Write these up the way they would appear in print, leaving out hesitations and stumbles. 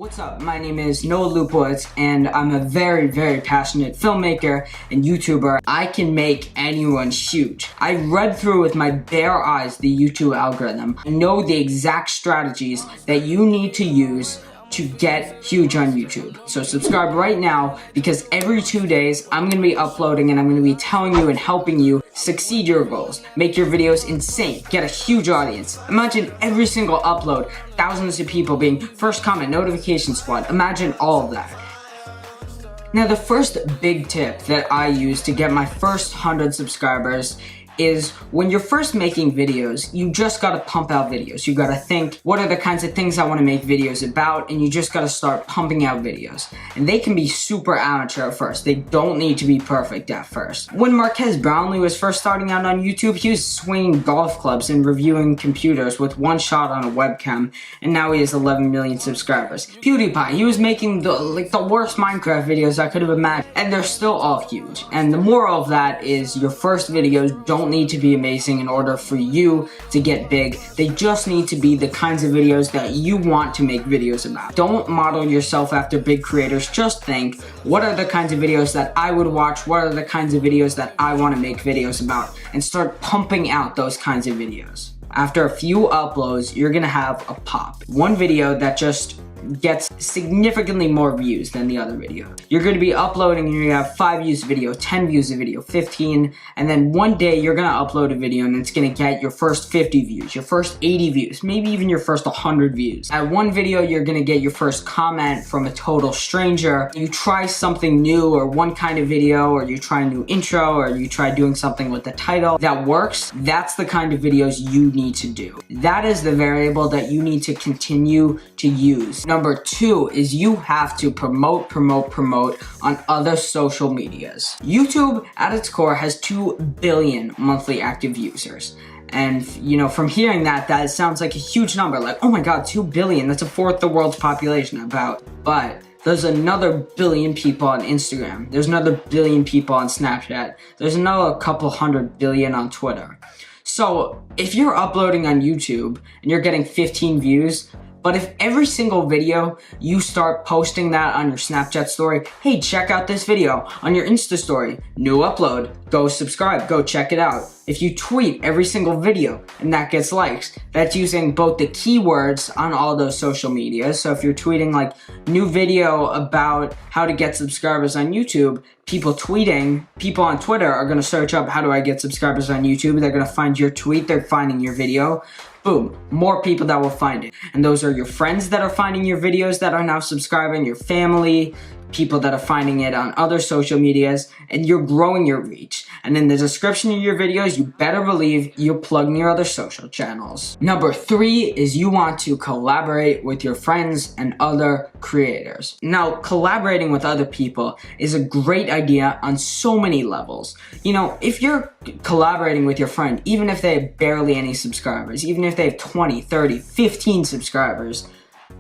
What's up? My name is Lupowitz and I'm a very passionate filmmaker and YouTuber. I can make anyone huge. I read through with my bare eyes the YouTube algorithm. I know the exact strategies that you need to use to get huge on YouTube. So subscribe right now because every 2 days I'm gonna be uploading and I'm gonna be telling you and helping you succeed your goals. Make your videos insane, get a huge audience. Imagine every single upload, thousands of people being first comment, notification squad. Imagine all of that. Now the first big tip that I use to get my first 100 subscribers is when you're first making videos, you just gotta pump out videos. You gotta think, what are the kinds of things I wanna make videos about? And you just gotta start pumping out videos. And they can be super amateur at first. They don't need to be perfect at first. When Marques Brownlee was first starting out on YouTube, he was swinging golf clubs and reviewing computers with one shot on a webcam, and now he has 11 million subscribers. PewDiePie, he was making the worst Minecraft videos I could have imagined, and they're still all huge. And the moral of that is your first videos don't need to be amazing in order for you to get big. They just need to be the kinds of videos that you want to make videos about. Don't model yourself after big creators. Just think, what are the kinds of videos that I would watch? What are the kinds of videos that I want to make videos about? And start pumping out those kinds of videos. After a few uploads, you're gonna have a pop. One video that just gets significantly more views than the other video. You're going to be uploading and you're going to have 5 views a video, 10 views a video, 15, and then one day you're going to upload a video and it's going to get your first 50 views, your first 80 views, maybe even your first 100 views. At one video, you're going to get your first comment from a total stranger. You try something new or one kind of video, or you try a new intro, or you try doing something with the title that works. That's the kind of videos you need to do. That is the variable that you need to continue to use. Number 2 is you have to promote on other social medias. YouTube at its core has 2 billion monthly active users. And you know, from hearing that sounds like a huge number, like, oh my god, 2 billion, that's a fourth of the world's population about. But there's another billion people on Instagram. There's another billion people on Snapchat. There's another couple 100 billion on Twitter. So if you're uploading on YouTube and you're getting 15 views, but if every single video you start posting that on your Snapchat story, hey, check out this video, on your Insta story, new upload, go subscribe, go check it out. If you tweet every single video and that gets likes, that's using both the keywords on all those social medias. So if you're tweeting like new video about how to get subscribers on YouTube, people on Twitter are gonna search up how do I get subscribers on YouTube. They're gonna find your tweet, they're finding your video. Boom, more people that will find it. And those are your friends that are finding your videos that are now subscribing, your family, people that are finding it on other social medias, and you're growing your reach. And in the description of your videos, you better believe you're plugging your other social channels. Number 3 is you want to collaborate with your friends and other creators. Now, collaborating with other people is a great idea on so many levels. You know, if you're collaborating with your friend, even if they have barely any subscribers, even if they have 20, 30, 15 subscribers,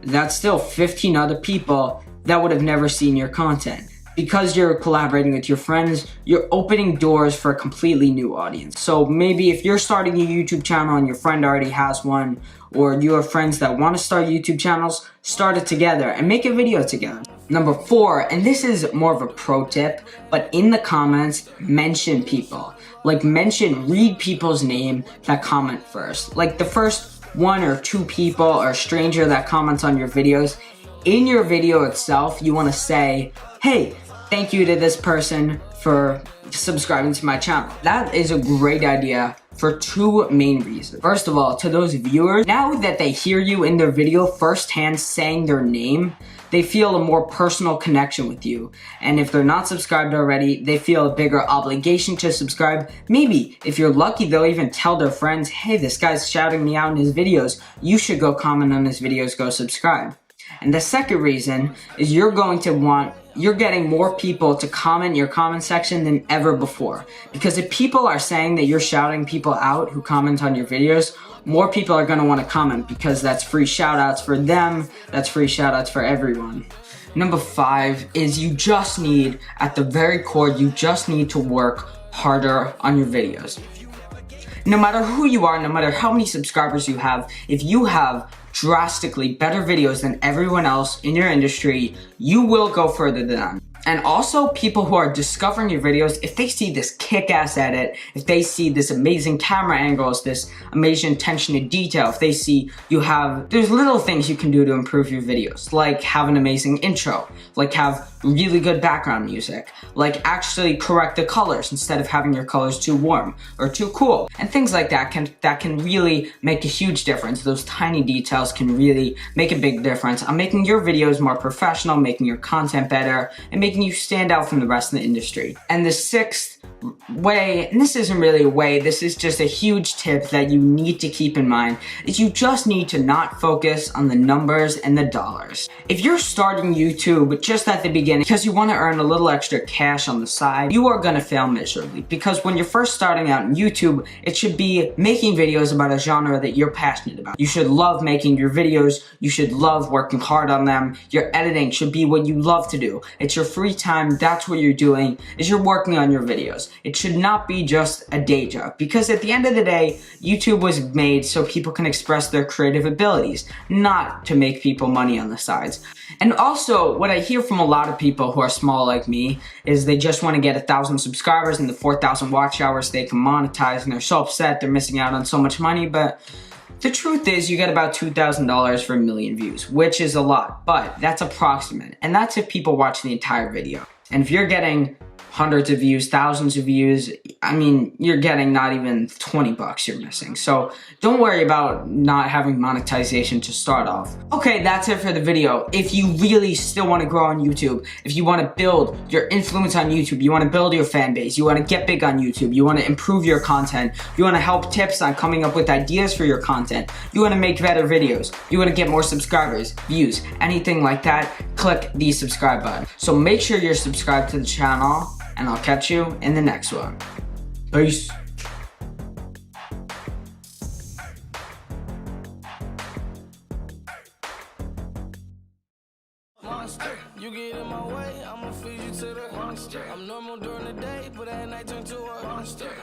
that's still 15 other people that would have never seen your content. Because you're collaborating with your friends, you're opening doors for a completely new audience. So maybe if you're starting a YouTube channel and your friend already has one, or you have friends that want to start YouTube channels, start it together and make a video together. Number 4, and this is more of a pro tip, but in the comments, mention people. Like read people's name that comment first. Like the first 1 or 2 people or a stranger that comments on your videos, in your video itself, you want to say, hey, thank you to this person for subscribing to my channel. That is a great idea for 2 main reasons. First of all, to those viewers, now that they hear you in their video firsthand saying their name, they feel a more personal connection with you. And if they're not subscribed already, they feel a bigger obligation to subscribe. Maybe, if you're lucky, they'll even tell their friends, hey, this guy's shouting me out in his videos. You should go comment on his videos, go subscribe. And the second reason is you're getting more people to comment in your comment section than ever before. Because if people are saying that you're shouting people out who comment on your videos, more people are going to want to comment because that's free shoutouts for them, that's free shoutouts for everyone. Number 5 is you just need, at the very core, you just need to work harder on your videos. No matter who you are, no matter how many subscribers you have, if you have drastically better videos than everyone else in your industry, you will go further than them. And also, people who are discovering your videos, if they see this kick-ass edit, if they see this amazing camera angles, this amazing attention to detail, if they see there's little things you can do to improve your videos, like have an amazing intro, like have really good background music, like actually correct the colors instead of having your colors too warm or too cool, and things like that can really make a huge difference. Those tiny details can really make a big difference on making your videos more professional, making your content better, and making you stand out from the rest of the industry. And the sixth way, and this isn't really a way, this is just a huge tip that you need to keep in mind, is you just need to not focus on the numbers and the dollars. If you're starting YouTube just at the beginning because you want to earn a little extra cash on the side, you are going to fail miserably, because when you're first starting out in YouTube, it should be making videos about a genre that you're passionate about. You should love making your videos, you should love working hard on them, your editing should be what you love to do. It's your free time, that's what you're doing, is you're working on your videos. It should not be just a day job, because at the end of the day, YouTube was made so people can express their creative abilities, not to make people money on the sides. And also, what I hear from a lot of people who are small like me is they just want to get 1,000 subscribers and the 4,000 watch hours they can monetize, and they're so upset they're missing out on so much money. But the truth is, you get about $2,000 for 1 million views, which is a lot, but that's approximate, and that's if people watch the entire video. And if you're getting hundreds of views, thousands of views, I mean, you're getting not even 20 bucks you're missing. So don't worry about not having monetization to start off. Okay, that's it for the video. If you really still want to grow on YouTube, if you want to build your influence on YouTube, you want to build your fan base, you want to get big on YouTube, you want to improve your content, you want to help tips on coming up with ideas for your content, you want to make better videos, you want to get more subscribers, views, anything like that, click the subscribe button. So make sure you're subscribed to the channel, and I'll catch you in the next one. Peace. Monster, you get in my way, I'ma feed you to the monster. I'm normal during the day, but at night turn to a monster.